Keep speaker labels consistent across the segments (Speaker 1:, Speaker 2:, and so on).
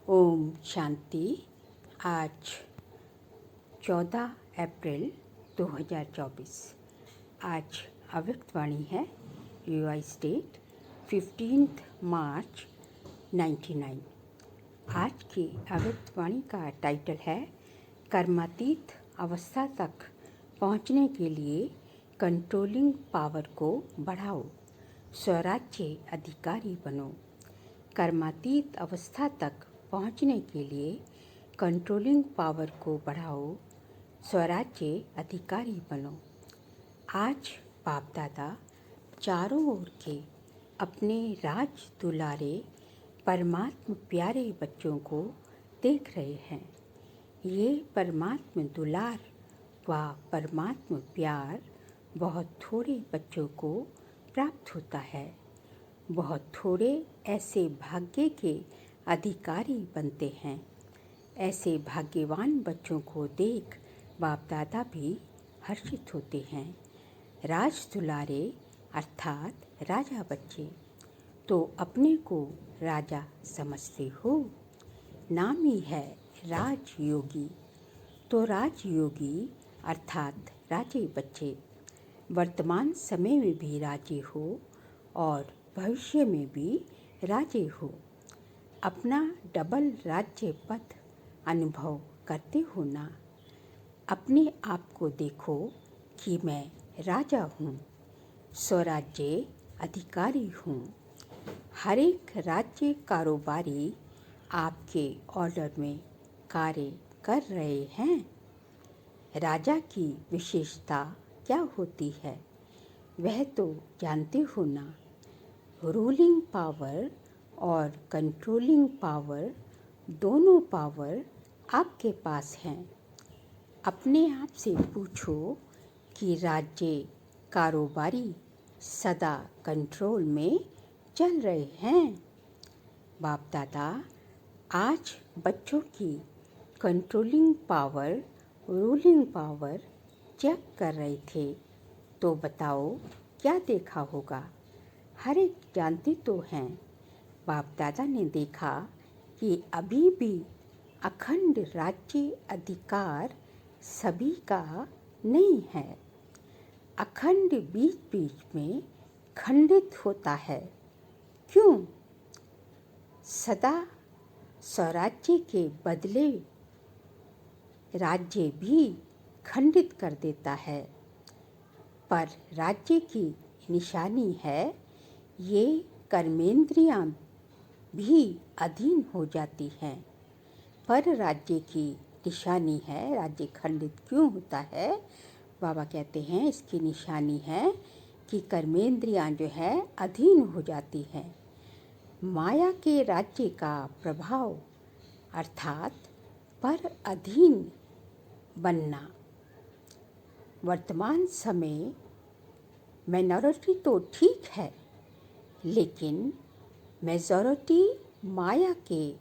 Speaker 1: ओम शांति। आज 14 अप्रैल 2024। आज अव्यक्त वाणी है यूआई स्टेट 15 मार्च 99। आज की अव्यक्त वाणी का टाइटल है कर्मातीत अवस्था तक पहुंचने के लिए कंट्रोलिंग पावर को बढ़ाओ, स्वराज्य अधिकारी बनो। कर्मातीत अवस्था तक पहुंचने के लिए कंट्रोलिंग पावर को बढ़ाओ, स्वराज्य अधिकारी बनो। आज बाप दादा चारों ओर के अपने राज दुलारे परमात्म प्यारे बच्चों को देख रहे हैं। ये परमात्म दुलार व परमात्म प्यार बहुत थोड़े बच्चों को प्राप्त होता है। बहुत थोड़े ऐसे भाग्य के अधिकारी बनते हैं। ऐसे भाग्यवान बच्चों को देख बाप दादा भी हर्षित होते हैं। राज दुलारे अर्थात राजा बच्चे तो अपने को राजा समझते हो। नाम ही है राजयोगी, तो राजयोगी अर्थात राजे बच्चे वर्तमान समय में भी राजे हो और भविष्य में भी राजे हो। अपना डबल राज्य पद अनुभव करते हो ना। अपने आप को देखो कि मैं राजा हूँ, स्वराज्य अधिकारी हूँ। हर एक राज्य कारोबारी आपके ऑर्डर में कार्य कर रहे हैं। राजा की विशेषता क्या होती है वह तो जानते हो ना। रूलिंग पावर और कंट्रोलिंग पावर दोनों पावर आपके पास हैं। अपने आप से पूछो कि राज्य कारोबारी सदा कंट्रोल में चल रहे हैं। बाप दादा आज बच्चों की controlling power, ruling power check कर रहे थे, तो बताओ क्या देखा होगा। हर एक जानते तो हैं। बाप दादा ने देखा कि अभी भी अखंड राज्य अधिकार सभी का नहीं है। अखंड बीच बीच में खंडित होता है। क्यों? सदा स्वराज्य के बदले राज्य भी खंडित कर देता है। पर राज्य की निशानी है ये कर्मेंद्रियां भी अधीन हो जाती हैं। पर राज्य की निशानी है, राज्य खंडित क्यों होता है? बाबा कहते हैं इसकी निशानी है कि कर्मेंद्रियां जो है अधीन हो जाती हैं। माया के राज्य का प्रभाव अर्थात पर अधीन बनना। वर्तमान समय माइनॉरिटी तो ठीक है, लेकिन मेजॉरिटी माया के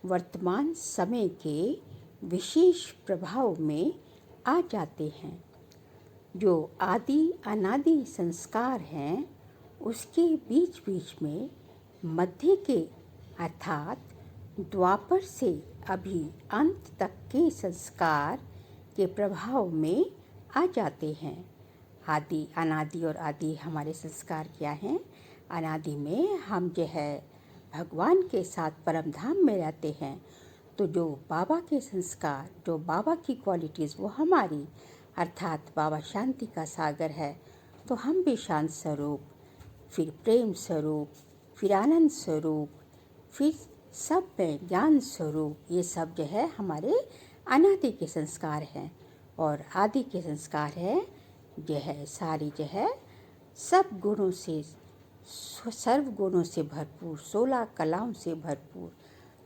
Speaker 1: वर्तमान समय के विशेष प्रभाव में आ जाते हैं। जो आदि अनादि संस्कार हैं उसके बीच बीच में मध्य के अर्थात द्वापर से अभी अंत तक के संस्कार के प्रभाव में आ जाते हैं। आदि अनादि और आदि हमारे संस्कार क्या हैं? अनादि में हम जो है भगवान के साथ परम धाम में रहते हैं, तो जो बाबा के संस्कार, जो बाबा की क्वालिटीज़ वो हमारी अर्थात बाबा शांति का सागर है, तो हम भी शांत स्वरूप, फिर प्रेम स्वरूप, फिर आनंद स्वरूप, फिर सब में ज्ञान स्वरूप, ये सब जो है हमारे अनादि के संस्कार हैं। और आदि के संस्कार है जो है सारी जो है सब गुणों से, सर्व गुणों से भरपूर, 16 कलाओं से भरपूर।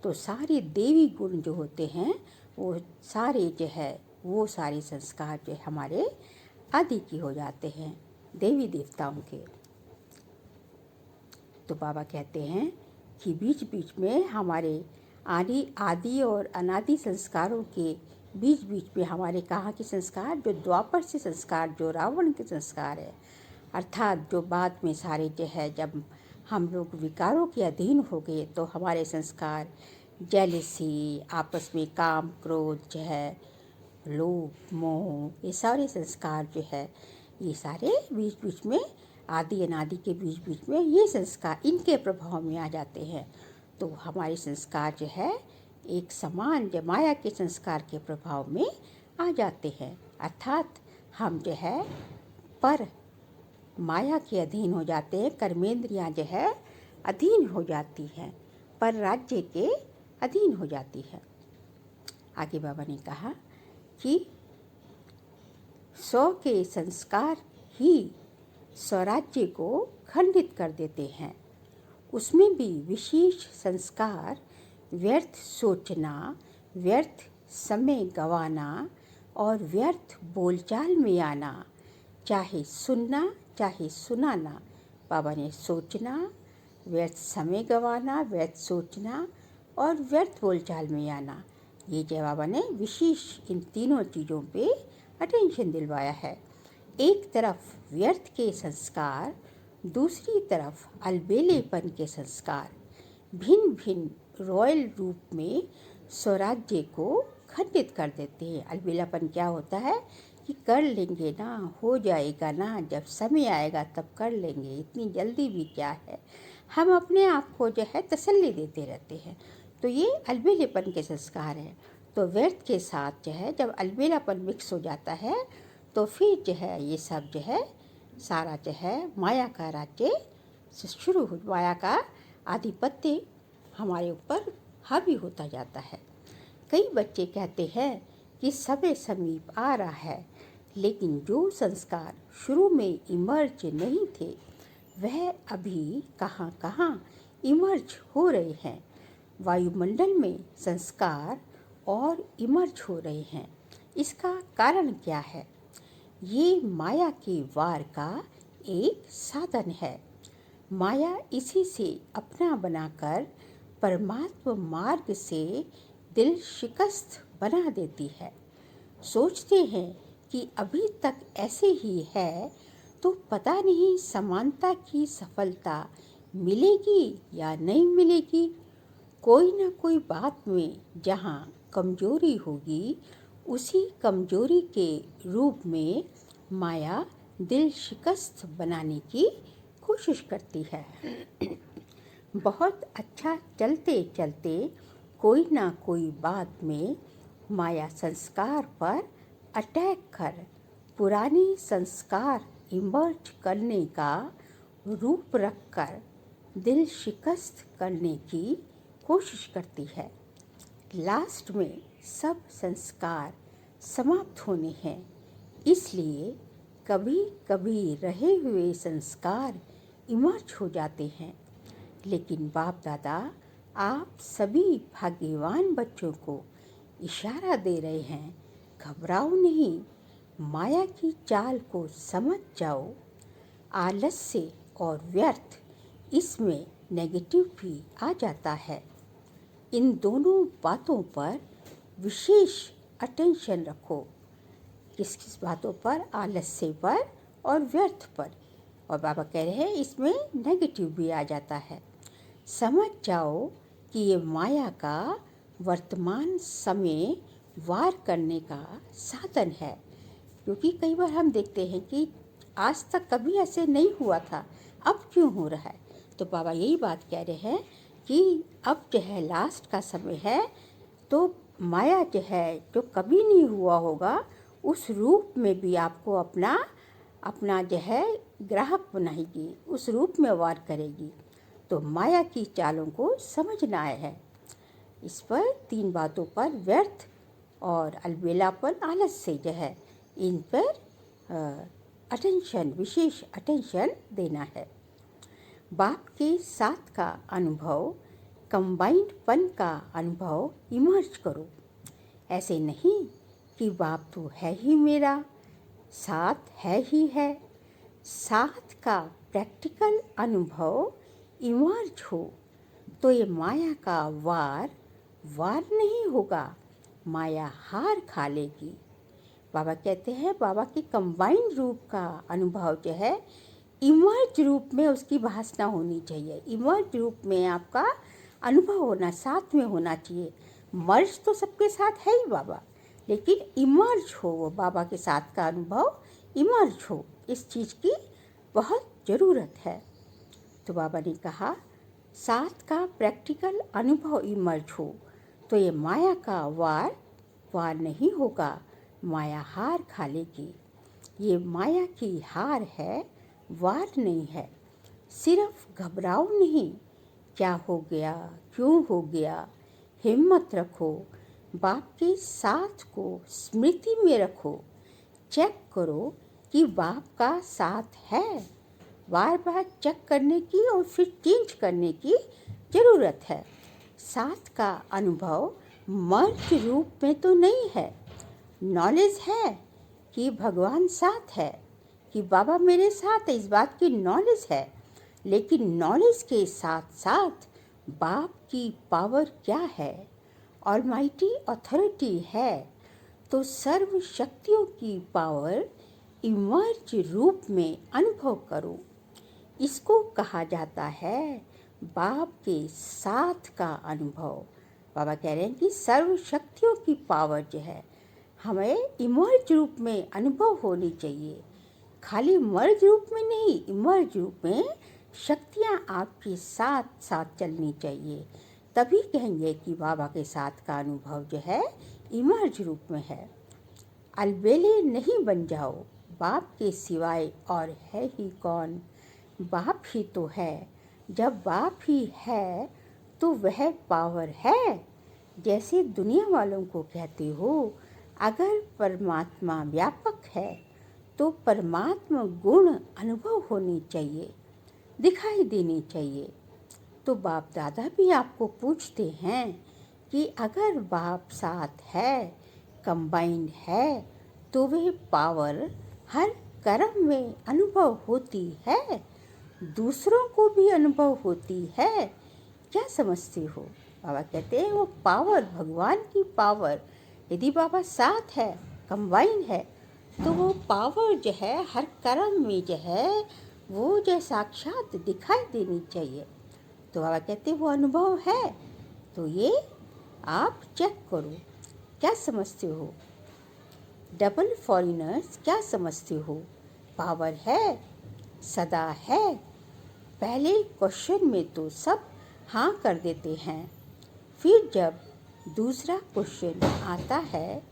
Speaker 1: तो सारे देवी गुण जो होते हैं वो सारे जो है वो सारे संस्कार जो हमारे आदि की हो जाते हैं, देवी देवताओं के। तो बाबा कहते हैं कि बीच बीच में हमारे आदि और अनादि संस्कारों के बीच बीच में हमारे कहाँ के संस्कार, जो द्वापर से संस्कार, जो रावण के संस्कार है, अर्थात जो बाद में सारे जो है जब हम लोग विकारों के अधीन हो गए तो हमारे संस्कार जेलसी, आपस में काम क्रोध जो है, लोभ मोह, ये सारे संस्कार जो है, ये सारे बीच बीच में आदि अनादि के बीच बीच में ये संस्कार इनके प्रभाव में आ जाते हैं। तो हमारे संस्कार जो है एक समान जो माया के संस्कार के प्रभाव में आ जाते हैं, अर्थात हम जो है पर माया के अधीन हो जाते हैं। कर्मेंद्रियां जो है अधीन हो जाती हैं, पर राज्य के अधीन हो जाती है। आगे बाबा ने कहा कि 100 के संस्कार ही स्वराज्य को खंडित कर देते हैं। उसमें भी विशेष संस्कार व्यर्थ सोचना, व्यर्थ समय गंवाना और व्यर्थ बोलचाल में आना, चाहे सुनना चाहे सुनाना। बाबा ने सोचना, व्यर्थ समय गंवाना, व्यर्थ सोचना और व्यर्थ बोलचाल में आना, ये जो बाबा ने विशेष इन तीनों चीज़ों पे अटेंशन दिलवाया है। एक तरफ व्यर्थ के संस्कार, दूसरी तरफ अलबेलेपन के संस्कार भिन्न भिन्न रॉयल रूप में स्वराज्य को खंडित कर देते हैं। अलबेलापन क्या होता है कि कर लेंगे ना, हो जाएगा ना, जब समय आएगा तब कर लेंगे, इतनी जल्दी भी क्या है, हम अपने आप को जो है तसल्ली देते रहते हैं। तो ये अलबेलेपन के संस्कार हैं। तो व्यर्थ के साथ जो है जब अलबेलापन मिक्स हो जाता है तो फिर जो है ये सब जो है सारा जो है माया का राज्य शुरू हो, माया का आधिपत्य हमारे ऊपर हावी होता जाता है। कई बच्चे कहते हैं कि समय समीप आ रहा है, लेकिन जो संस्कार शुरू में इमर्ज नहीं थे वह अभी कहाँ कहाँ इमर्ज हो रहे हैं। वायुमंडल में संस्कार और इमर्ज हो रहे हैं। इसका कारण क्या है? ये माया के वार का एक साधन है। माया इसी से अपना बनाकर परमात्मा मार्ग से दिल शिकस्त बना देती है। सोचते हैं कि अभी तक ऐसे ही है, तो पता नहीं समानता की सफलता मिलेगी या नहीं मिलेगी। कोई ना कोई बात में जहाँ कमजोरी होगी, उसी कमजोरी के रूप में माया दिल शिकस्त बनाने की कोशिश करती है। बहुत अच्छा चलते चलते कोई ना कोई बात में माया संस्कार पर अटैक कर पुरानी संस्कार इमर्ज करने का रूप रखकर दिल शिकस्त करने की कोशिश करती है। लास्ट में सब संस्कार समाप्त होने हैं, इसलिए कभी कभी रहे हुए संस्कार इमर्ज हो जाते हैं। लेकिन बाप दादा आप सभी भाग्यवान बच्चों को इशारा दे रहे हैं, घबराओ नहीं, माया की चाल को समझ जाओ। आलस्य और व्यर्थ, इसमें नेगेटिव भी आ जाता है। इन दोनों बातों पर विशेष अटेंशन रखो। किस किस बातों पर? आलस्य पर और व्यर्थ पर। और बाबा कह रहे हैं इसमें नेगेटिव भी आ जाता है। समझ जाओ कि ये माया का वर्तमान समय वार करने का साधन है। क्योंकि कई बार हम देखते हैं कि आज तक कभी ऐसे नहीं हुआ था, अब क्यों हो रहा है। तो बाबा यही बात कह रहे हैं कि अब जो है लास्ट का समय है, तो माया जो है जो कभी नहीं हुआ होगा, उस रूप में भी आपको अपना जो है ग्राहक बनाएगी, उस रूप में वार करेगी। तो माया की चालों को समझना है। इस पर 3 बातों पर व्यर्थ और अलबेलापन, आलस्य जो है, इन पर अटेंशन, विशेष अटेंशन देना है। बाप के साथ का अनुभव, कंबाइंड पन का अनुभव इमर्ज करो। ऐसे नहीं कि बाप तो है ही मेरा, साथ है ही है। साथ का प्रैक्टिकल अनुभव इमर्ज हो तो ये माया का वार नहीं होगा, माया हार खा लेगी। बाबा कहते हैं बाबा की कंबाइंड रूप का अनुभव जो है, इमर्ज रूप में उसकी भासना होनी चाहिए। इमर्ज रूप में आपका अनुभव होना, साथ में होना चाहिए। मर्ज तो सबके साथ है ही बाबा, लेकिन इमर्ज हो, वो बाबा के साथ का अनुभव इमर्ज हो, इस चीज़ की बहुत ज़रूरत है। तो बाबा ने कहा साथ का प्रैक्टिकल अनुभव इमर्ज हो तो ये माया का वार नहीं होगा, माया हार खा लेगी। ये माया की हार है, वार नहीं है। सिर्फ घबराओ नहीं, क्या हो गया, क्यों हो गया। हिम्मत रखो, बाप के साथ को स्मृति में रखो। चेक करो कि बाप का साथ है। बार बार चेक करने की और फिर चेंज करने की ज़रूरत है। साथ का अनुभव मर्ज रूप में तो नहीं है। नॉलेज है कि भगवान साथ है, कि बाबा मेरे साथ है, इस बात की नॉलेज है। लेकिन नॉलेज के साथ साथ बाप की पावर क्या है, ऑलमाइटी अथॉरिटी है, तो सर्व शक्तियों की पावर इमर्ज रूप में अनुभव करो। इसको कहा जाता है बाप के साथ का अनुभव। बाबा कह रहे हैं कि सर्व शक्तियों की पावर जो है हमें इमर्ज रूप में अनुभव होनी चाहिए। खाली मर्ज रूप में नहीं, इमर्ज रूप में शक्तियाँ आपके साथ साथ चलनी चाहिए। तभी कहेंगे कि बाबा के साथ का अनुभव जो है इमर्ज रूप में है। अलबेले नहीं बन जाओ, बाप के सिवाय और है ही कौन। बाप ही तो है, जब बाप ही है तो वह पावर है। जैसे दुनिया वालों को कहते हो, अगर परमात्मा व्यापक है तो परमात्मा गुण अनुभव होनी चाहिए, दिखाई देनी चाहिए। तो बाप दादा भी आपको पूछते हैं कि अगर बाप साथ है, कंबाइंड है, तो वह पावर हर कर्म में अनुभव होती है, दूसरों को भी अनुभव होती है। क्या समझते हो? बाबा कहते हैं वो पावर, भगवान की पावर, यदि बाबा साथ है, कंबाइन है, तो वो पावर जो है हर कर्म में जो है वो जो साक्षात दिखाई देनी चाहिए। तो बाबा कहते हैं वो अनुभव है। तो ये आप चेक करो, क्या समझते हो? डबल फॉरेनर्स क्या समझते हो? पावर है, सदा है। पहले क्वेश्चन में तो सब हाँ कर देते हैं, फिर जब दूसरा क्वेश्चन आता है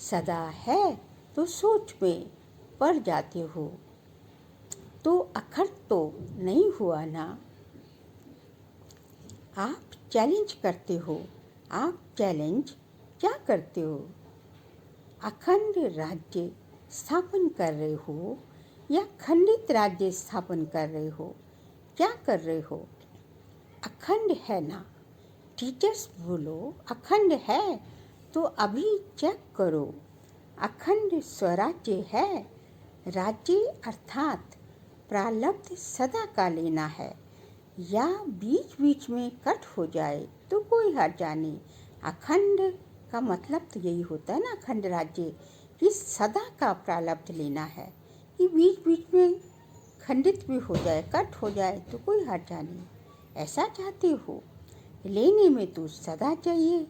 Speaker 1: सदा है तो सोच में पड़ जाते हो। तो अखंड तो नहीं हुआ ना। आप चैलेंज करते हो, आप चैलेंज क्या करते हो? अखंड राज्य स्थापन कर रहे हो या खंडित राज्य स्थापन कर रहे हो? क्या कर रहे हो? अखंड है ना। टीचर्स बोलो अखंड है, तो अभी चेक करो। अखंड स्वराज्य है। राज्य अर्थात प्रारब्ध सदा का लेना है, या बीच बीच में कट हो जाए तो कोई हर्जा नहीं। अखंड का मतलब तो यही होता है ना, अखंड राज्य, कि सदा का प्रारब्ध लेना है, कि बीच बीच में खंडित भी हो जाए, कट हो जाए तो कोई हर्जा नहीं। ऐसा चाहते हो? लेने में तो सदा चाहिए,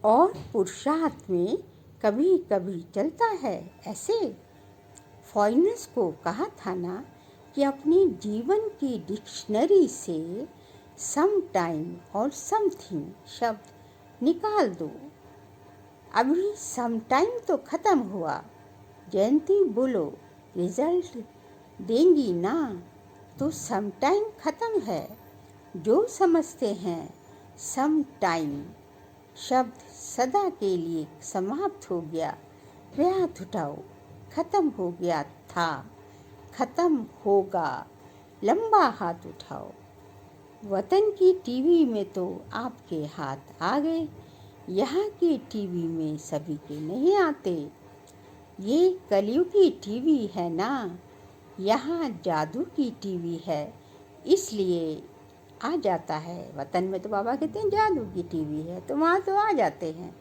Speaker 1: और पुरुषार्थ में कभी कभी चलता है ऐसे। फॉरेनर्स को कहा था ना कि अपने जीवन की डिक्शनरी से सम टाइम और समथिंग शब्द निकाल दो। अभी सम टाइम तो ख़त्म हुआ। जयंती बोलो रिजल्ट देंगी ना, तो सम टाइम ख़त्म है। जो समझते हैं सम टाइम शब्द सदा के लिए समाप्त हो गया, वह हाथ उठाओ। ख़त्म हो गया था, ख़त्म होगा, लंबा हाथ उठाओ। वतन की टीवी में तो आपके हाथ आ गए, यहाँ की टीवी में सभी के नहीं आते। ये कलयुगी टीवी है ना, यहाँ जादू की टीवी है, इसलिए आ जाता है। वतन में तो बाबा कहते हैं जादू की टीवी है, तो वहाँ तो आ जाते हैं,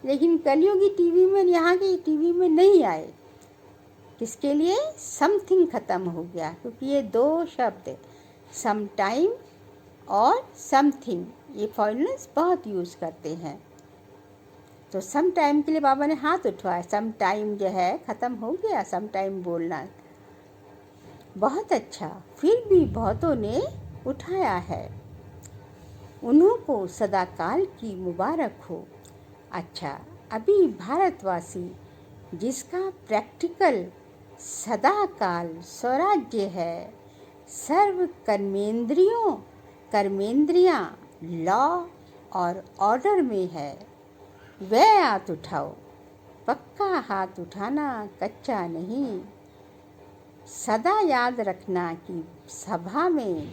Speaker 1: लेकिन कलयुगी टीवी में, यहाँ की टीवी में नहीं आए। किसके लिए? समथिंग ख़त्म हो गया, क्योंकि ये दो शब्द सम टाइम और समथिंग, ये फॉरेनर्स बहुत यूज़ करते हैं। तो सम टाइम के लिए बाबा ने हाथ उठवाया, सम टाइम जो है ख़त्म हो गया, सम टाइम बोलना बहुत अच्छा। फिर भी बहुतों ने उठाया है। उन्हों को सदाकाल की मुबारक हो। अच्छा, अभी भारतवासी जिसका प्रैक्टिकल सदाकाल स्वराज्य है, सर्व कर्मेंद्रियां लॉ और ऑर्डर में है, वह हाथ उठाओ। पक्का हाथ उठाना, कच्चा नहीं। सदा याद रखना कि सभा में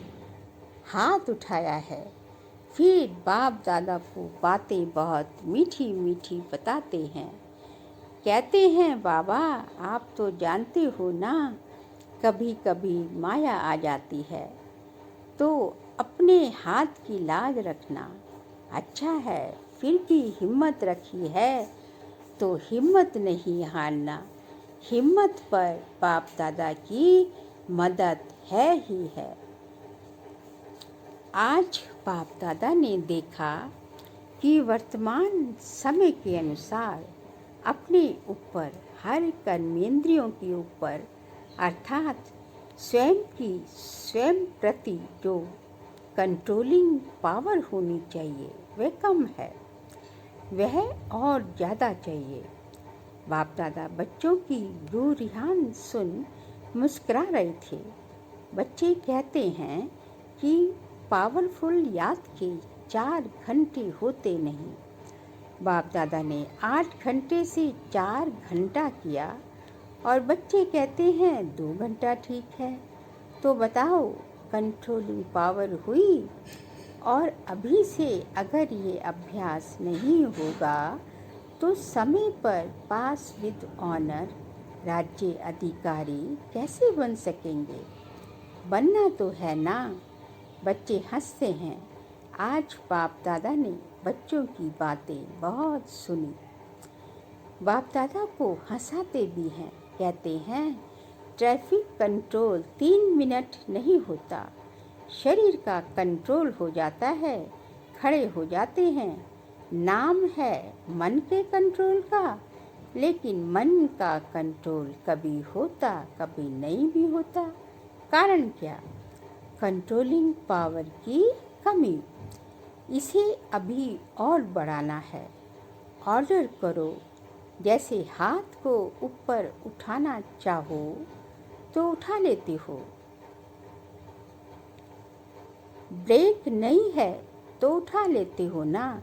Speaker 1: हाथ उठाया है। फिर बाप दादा को बातें बहुत मीठी मीठी बताते हैं। कहते हैं, बाबा आप तो जानते हो ना, कभी कभी माया आ जाती है, तो अपने हाथ की लाज रखना। अच्छा है, फिर भी हिम्मत रखी है तो हिम्मत नहीं हारना। हिम्मत पर बाप दादा की मदद है ही है। आज बाप दादा ने देखा कि वर्तमान समय के अनुसार अपने ऊपर, हर कर्मेंद्रियों के ऊपर, अर्थात स्वयं प्रति जो कंट्रोलिंग पावर होनी चाहिए वह कम है, वह और ज़्यादा चाहिए। बाप दादा बच्चों की रूरिहान सुन मुस्कुरा रहे थे। बच्चे कहते हैं कि पावरफुल याद के 4 घंटे होते नहीं। बाप दादा ने 8 घंटे से 4 घंटा किया और बच्चे कहते हैं 2 घंटा ठीक है। तो बताओ, कंट्रोलिंग पावर हुई। और अभी से अगर ये अभ्यास नहीं होगा तो समय पर पास विद ऑनर राज्य अधिकारी कैसे बन सकेंगे? बनना तो है ना। बच्चे हंसते हैं। आज बाप दादा ने बच्चों की बातें बहुत सुनी। बाप दादा को हंसाते भी हैं। कहते हैं, ट्रैफिक कंट्रोल 3 मिनट नहीं होता, शरीर का कंट्रोल हो जाता है, खड़े हो जाते हैं। नाम है मन के कंट्रोल का, लेकिन मन का कंट्रोल कभी होता कभी नहीं भी होता। कारण क्या? कंट्रोलिंग पावर की कमी। इसे अभी और बढ़ाना है। ऑर्डर करो। जैसे हाथ को ऊपर उठाना चाहो तो उठा लेते हो। ब्रेक नहीं है तो उठा लेते हो ना।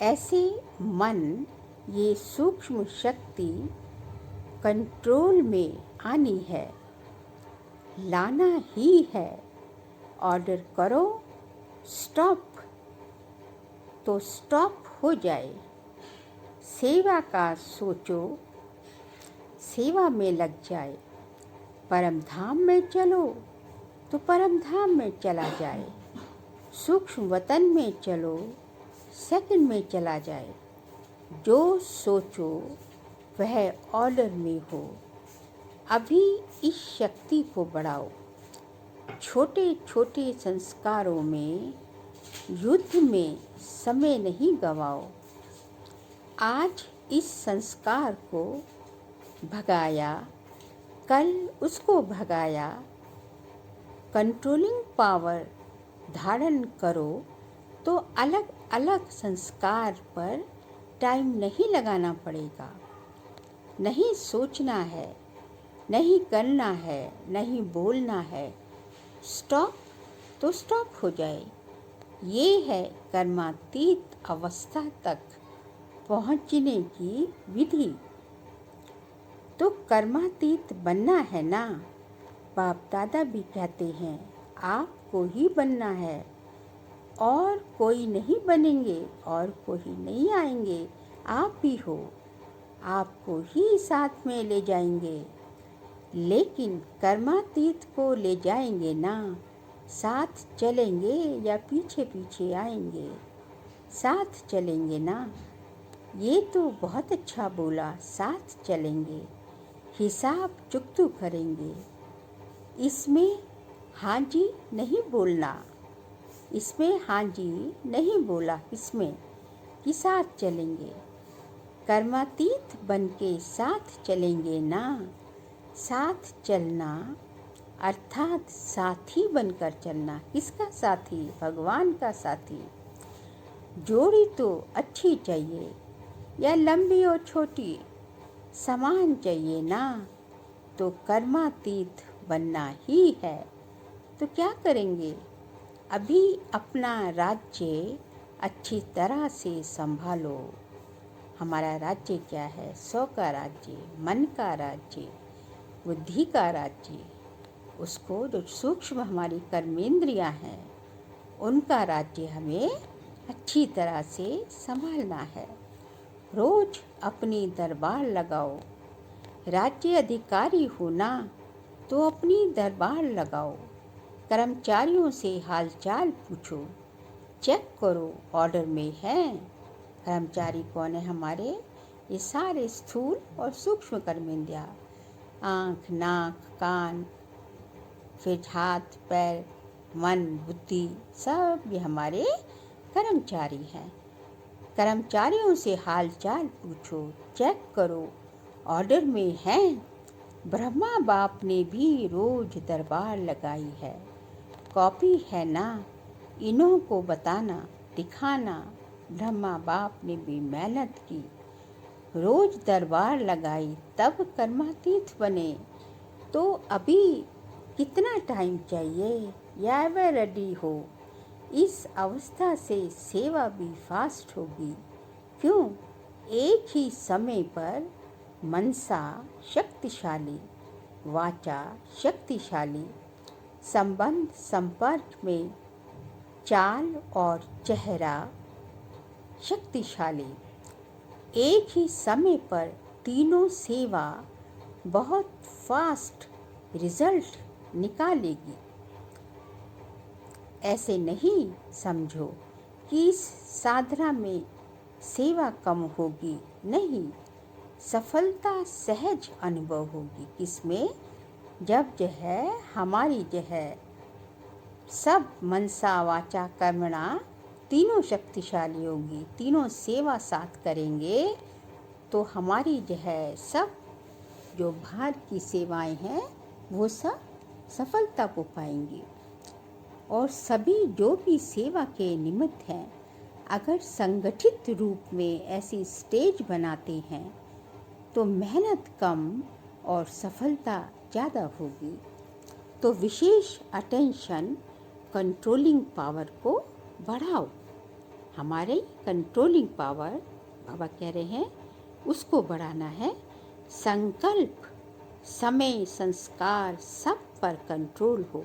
Speaker 1: ऐसे मन, ये सूक्ष्म शक्ति कंट्रोल में आनी है, लाना ही है। ऑर्डर करो, स्टॉप तो स्टॉप हो जाए। सेवा का सोचो, सेवा में लग जाए। परम धाम में चलो तो परम धाम में चला जाए। सूक्ष्म वतन में चलो, सेकंड में चला जाए। जो सोचो वह ऑर्डर में हो। अभी इस शक्ति को बढ़ाओ। छोटे छोटे संस्कारों में, युद्ध में समय नहीं गवाओ। आज इस संस्कार को भगाया, कल उसको भगाया। कंट्रोलिंग पावर धारण करो तो अलग अलग संस्कार पर टाइम नहीं लगाना पड़ेगा। नहीं सोचना है, नहीं करना है, नहीं बोलना है। स्टॉप तो स्टॉप हो जाए। ये है कर्मातीत अवस्था तक पहुंचने की विधि। तो कर्मातीत बनना है ना। बाप दादा भी कहते हैं, आपको ही बनना है, और कोई नहीं बनेंगे और कोई नहीं आएंगे, आप ही हो। आपको ही साथ में ले जाएंगे, लेकिन कर्मातीत को ले जाएंगे ना। साथ चलेंगे या पीछे पीछे आएंगे? साथ चलेंगे ना। ये तो बहुत अच्छा बोला, साथ चलेंगे, हिसाब चुकतू करेंगे। इसमें हाँ जी नहीं बोलना। इसमें हाँ जी नहीं बोला, किसमें कि साथ चलेंगे, कर्मातीत बन के साथ चलेंगे ना। साथ चलना अर्थात साथी बनकर चलना। किसका साथी? भगवान का साथी। जोड़ी तो अच्छी चाहिए या लंबी और छोटी, समान चाहिए ना। तो कर्मातीत बनना ही है। तो क्या करेंगे? अभी अपना राज्य अच्छी तरह से संभालो। हमारा राज्य क्या है? सौ का राज्य, मन का राज्य, बुद्धि का राज्य। उसको जो सूक्ष्म हमारी कर्मेंद्रियां हैं, उनका राज्य हमें अच्छी तरह से संभालना है। रोज अपनी दरबार लगाओ। राज्य अधिकारी हो ना, तो अपनी दरबार लगाओ। कर्मचारियों से हालचाल पूछो, चेक करो ऑर्डर में है। कर्मचारी कौन है हमारे? ये सारे स्थूल और सूक्ष्म कर्मेंद्रियां, आँख, नाक, कान, फिर हाथ, पैर, मन, बुद्धि, सब ये हमारे कर्मचारी हैं। कर्मचारियों से हालचाल पूछो, चेक करो ऑर्डर में है। ब्रह्मा बाप ने भी रोज दरबार लगाई है। कॉपी है ना, इन्हों को बताना, दिखाना। ब्रह्मा बाप ने भी मेहनत की, रोज दरबार लगाई, तब कर्मातीत बने। तो अभी कितना टाइम चाहिए? या वह रेडी हो। इस अवस्था से सेवा भी फास्ट होगी। क्यों? एक ही समय पर मनसा शक्तिशाली, वाचा शक्तिशाली, संबंध संपर्क में चाल और चेहरा शक्तिशाली। एक ही समय पर तीनों सेवा बहुत फास्ट रिजल्ट निकालेगी। ऐसे नहीं समझो कि इस साधना में सेवा कम होगी, नहीं, सफलता सहज अनुभव होगी। किसमें? जब जो है हमारी जो है सब मनसा वाचा कर्मणा तीनों शक्तिशाली होगी, तीनों सेवा साथ करेंगे, तो हमारी जो है सब जो बाहर की सेवाएं हैं वो सब सफलता को पाएंगी। और सभी जो भी सेवा के निमित्त हैं, अगर संगठित रूप में ऐसी स्टेज बनाते हैं तो मेहनत कम और सफलता ज़्यादा होगी। तो विशेष अटेंशन कंट्रोलिंग पावर को बढ़ाओ। हमारे कंट्रोलिंग पावर बाबा कह रहे हैं उसको बढ़ाना है। संकल्प, समय, संस्कार सब पर कंट्रोल हो।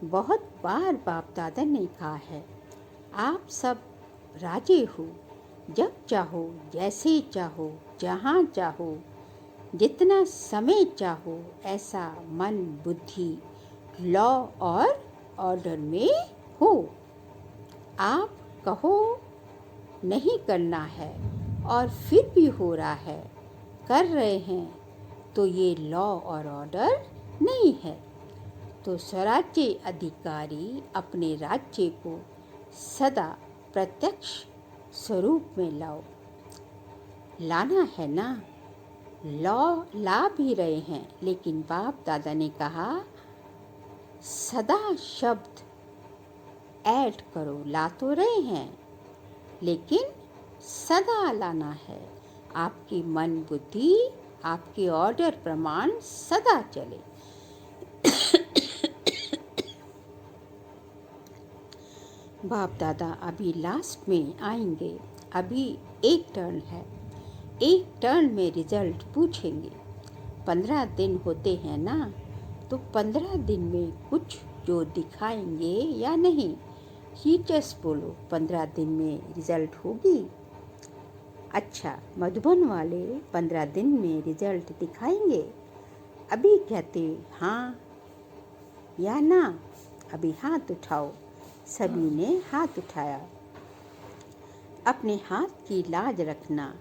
Speaker 1: बहुत बार बाप दादा ने कहा है, आप सब राजे हो, जब चाहो, जैसे चाहो, जहाँ चाहो, जितना समय चाहो, ऐसा मन बुद्धि लॉ और ऑर्डर में हो। आप कहो नहीं करना है और फिर भी हो रहा है, कर रहे हैं, तो ये लॉ और ऑर्डर नहीं है। तो स्वराज्य अधिकारी अपने राज्य को सदा प्रत्यक्ष स्वरूप में लाओ। लाना है ना, लॉ ला भी रहे हैं, लेकिन बाप दादा ने कहा सदा शब्द ऐड करो। ला तो रहे हैं, लेकिन सदा लाना है। आपकी मन बुद्धि, आपके ऑर्डर प्रमाण सदा चले। बाप दादा अभी लास्ट में आएंगे। अभी एक टर्न है, एक टर्न में रिजल्ट पूछेंगे। 15 दिन होते हैं ना, तो 15 दिन में कुछ जो दिखाएंगे या नहीं, टीचर्स बोलो 15 दिन में रिजल्ट होगी। अच्छा, मधुबन वाले 15 दिन में रिजल्ट दिखाएंगे। अभी कहते हाँ या ना, अभी हाथ उठाओ। सभी ने हाथ उठाया। अपने हाथ की लाज रखना।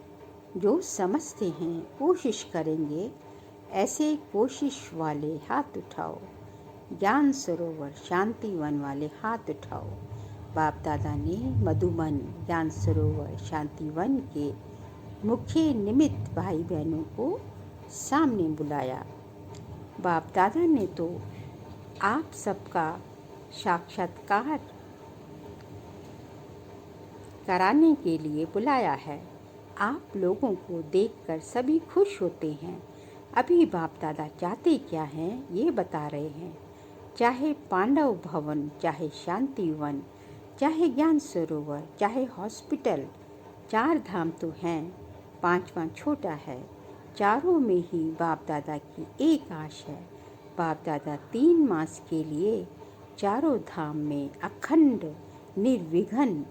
Speaker 1: जो समझते हैं कोशिश करेंगे, ऐसे कोशिश वाले हाथ उठाओ। ज्ञान सरोवर शांति वन वाले हाथ उठाओ। बाप दादा ने मधुबन, ज्ञान सरोवर, शांतिवन के मुख्य निमित्त भाई बहनों को सामने बुलाया। बाप दादा ने तो आप सबका साक्षात्कार कराने के लिए बुलाया है। आप लोगों को देखकर सभी खुश होते हैं। अभी बाप दादा चाहते क्या हैं ये बता रहे हैं। चाहे पांडव भवन, चाहे शांतिवन, चाहे ज्ञान सरोवर, चाहे हॉस्पिटल, 4 धाम तो हैं, 5वां छोटा है। चारों में ही बाप दादा की एक आश है। बाप दादा 3 मास के लिए चारों धाम में अखंड, निर्विघ्न,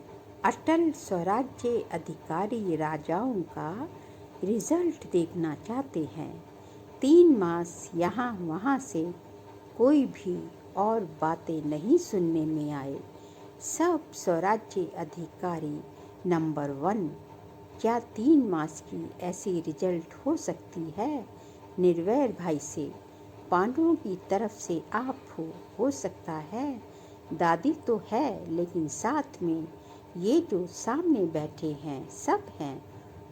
Speaker 1: अटल स्वराज्य अधिकारी राजाओं का रिजल्ट देखना चाहते हैं। 3 मास यहाँ वहाँ से कोई भी और बातें नहीं सुनने में आए। सब स्वराज्य अधिकारी नंबर 1। क्या 3 मास की ऐसी रिजल्ट हो सकती है? निर्वैर भाई से, पांडवों की तरफ से आप हो सकता है। दादी तो है, लेकिन साथ में ये जो सामने बैठे हैं सब हैं,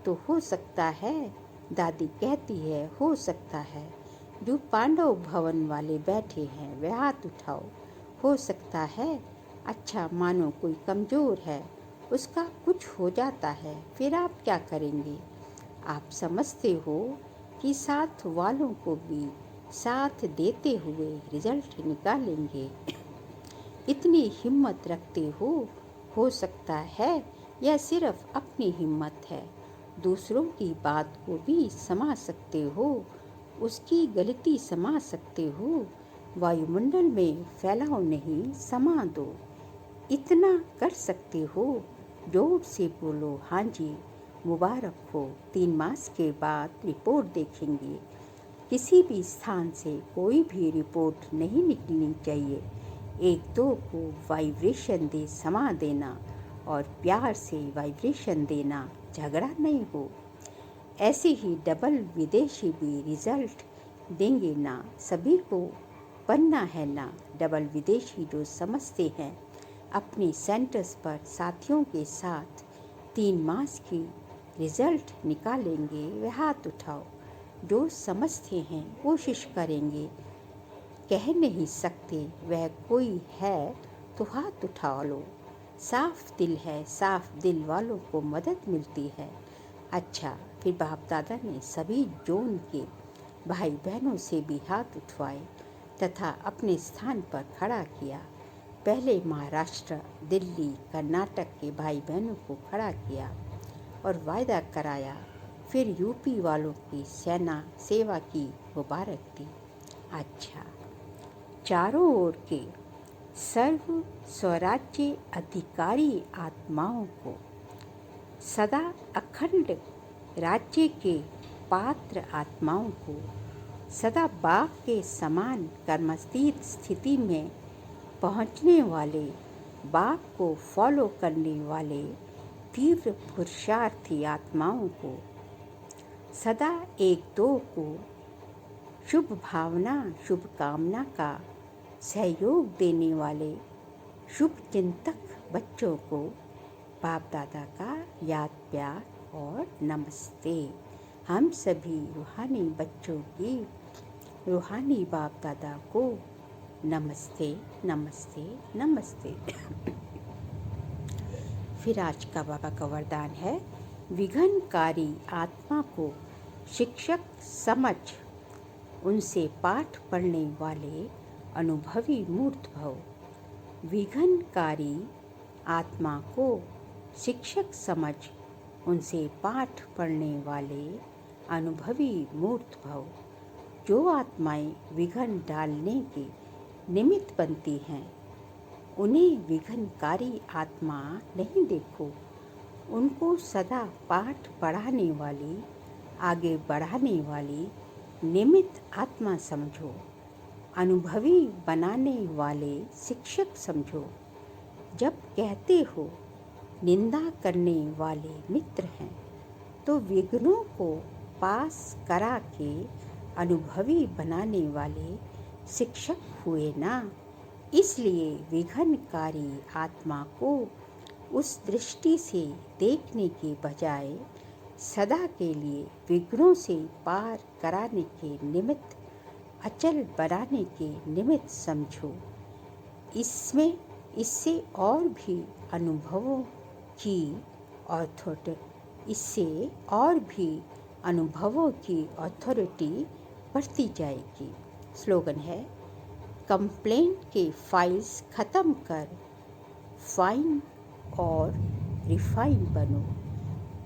Speaker 1: तो हो सकता है। दादी कहती है हो सकता है। जो पांडव भवन वाले बैठे हैं वे हाथ उठाओ। हो सकता है। अच्छा, मानो कोई कमज़ोर है, उसका कुछ हो जाता है, फिर आप क्या करेंगे? आप समझते हो कि साथ वालों को भी साथ देते हुए रिजल्ट निकालेंगे। इतनी हिम्मत रखते हो सकता है। यह सिर्फ अपनी हिम्मत है। दूसरों की बात को भी समझ सकते हो, उसकी गलती समझ सकते हो। वायुमंडल में फैलाव नहीं, समा दो। इतना कर सकते हो। जोर से बोलो हाँ जी, मुबारक हो। 3 मास के बाद रिपोर्ट देखेंगे। किसी भी स्थान से कोई भी रिपोर्ट नहीं निकलनी चाहिए। 1-2 को वाइब्रेशन दे समा देना और प्यार से वाइब्रेशन देना, झगड़ा नहीं हो। ऐसे ही डबल विदेशी भी रिजल्ट देंगे ना, सभी को बनना है ना। डबल विदेशी जो समझते हैं अपने सेंटर्स पर साथियों के साथ 3 मास की रिजल्ट निकालेंगे, वे हाथ उठाओ। जो समझते हैं कोशिश करेंगे, कह नहीं सकते वह कोई है तो हाथ उठा लो। साफ दिल है, साफ दिल वालों को मदद मिलती है। अच्छा, फिर बाप दादा ने सभी जोन के भाई बहनों से भी हाथ उठवाए तथा अपने स्थान पर खड़ा किया। पहले महाराष्ट्र, दिल्ली, कर्नाटक के भाई बहनों को खड़ा किया और वायदा कराया। फिर यूपी वालों की सेना सेवा की मुबारक दी। अच्छा, चारों ओर के सर्व स्वराज्य अधिकारी आत्माओं को, सदा अखंड राज्य के पात्र आत्माओं को, सदा बाप के समान कर्मस्थित स्थिति में पहुंचने वाले, बाप को फॉलो करने वाले तीव्र पुरुषार्थी आत्माओं को, सदा 1-2 को शुभ भावना, शुभकामना का सहयोग देने वाले शुभ चिंतक बच्चों को बाप दादा का याद, प्यार और नमस्ते। हम सभी रूहानी बच्चों की रूहानी बाप दादा को नमस्ते, नमस्ते, नमस्ते। फिर आज का बाबा का वरदान है, विघ्नकारी आत्मा को शिक्षक समझ उनसे पाठ पढ़ने वाले अनुभवी मूर्त भव। विघ्नकारी आत्मा को शिक्षक समझ उनसे पाठ पढ़ने वाले अनुभवी मूर्त भव। जो आत्माएं विघ्न डालने के निमित्त बनती हैं, उन्हें विघ्नकारी आत्मा नहीं देखो। उनको सदा पाठ पढ़ाने वाली, आगे बढ़ाने वाली निमित्त आत्मा समझो। अनुभवी बनाने वाले शिक्षक समझो। जब कहते हो निंदा करने वाले मित्र हैं, तो विघ्नों को पास करा के अनुभवी बनाने वाले शिक्षक हुए ना। इसलिए विघ्नकारी आत्मा को उस दृष्टि से देखने के बजाय सदा के लिए विघ्नों से पार कराने के निमित्त, अचल बनाने के निमित्त समझो। इससे और भी अनुभवों की अथॉरिटी बढ़ती जाएगी। स्लोगन है, कंप्लेंट के फाइल्स ख़त्म कर फाइन और रिफाइन बनो।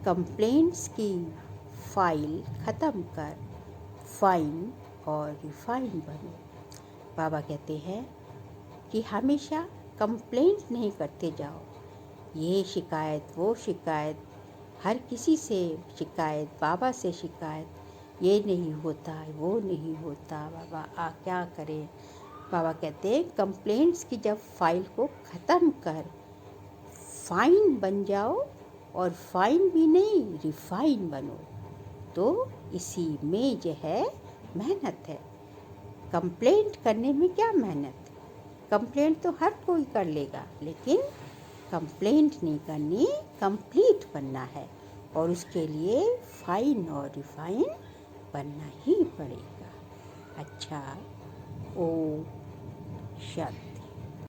Speaker 1: कंप्लेंट्स की फाइल ख़त्म कर फाइन और रिफाइन बनो। बाबा कहते हैं कि हमेशा कंप्लेंट नहीं करते जाओ, ये शिकायत वो शिकायत, हर किसी से शिकायत, बाबा से शिकायत, ये नहीं होता वो नहीं होता, बाबा क्या करें। बाबा कहते हैं कंप्लेंट्स की जब फाइल को ख़त्म कर फाइन बन जाओ, और फाइन भी नहीं रिफाइन बनो। तो इसी में जो है मेहनत है। कंप्लेंट करने में क्या मेहनत, कंप्लेंट तो हर कोई कर लेगा, लेकिन कंप्लेंट नहीं करनी, कंप्लीट बनना है, और उसके लिए फाइन और रिफाइन बनना ही पड़ेगा। अच्छा, ओम शांति।